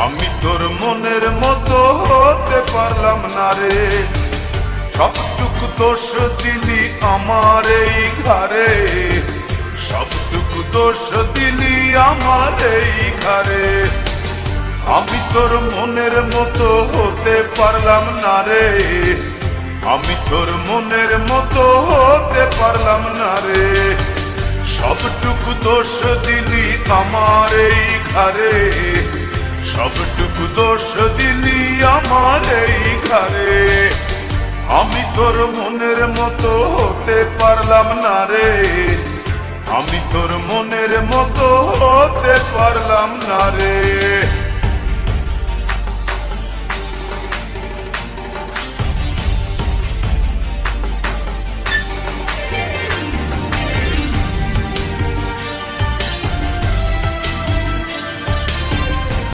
আমি তোর মনের মতো হতে পারলাম না রে। সবটুকু দোষ দিলি আমার এই ঘরে, সবটুকু দোষ দিলি আমার এই ঘরে। আমি তোর মনের মতো হতে পারলাম না রে, আমি তোর মনের মতো হতে পারলাম না রে। সবটুকু দোষ দিলি আমার এই ঘরে, সবটুকু দোষ দিলি আমার এই ঘরে। আমি তোর মনের মতো হতে পারলাম না রে, আমি তোর মনের মতো হতে পারলাম না রে।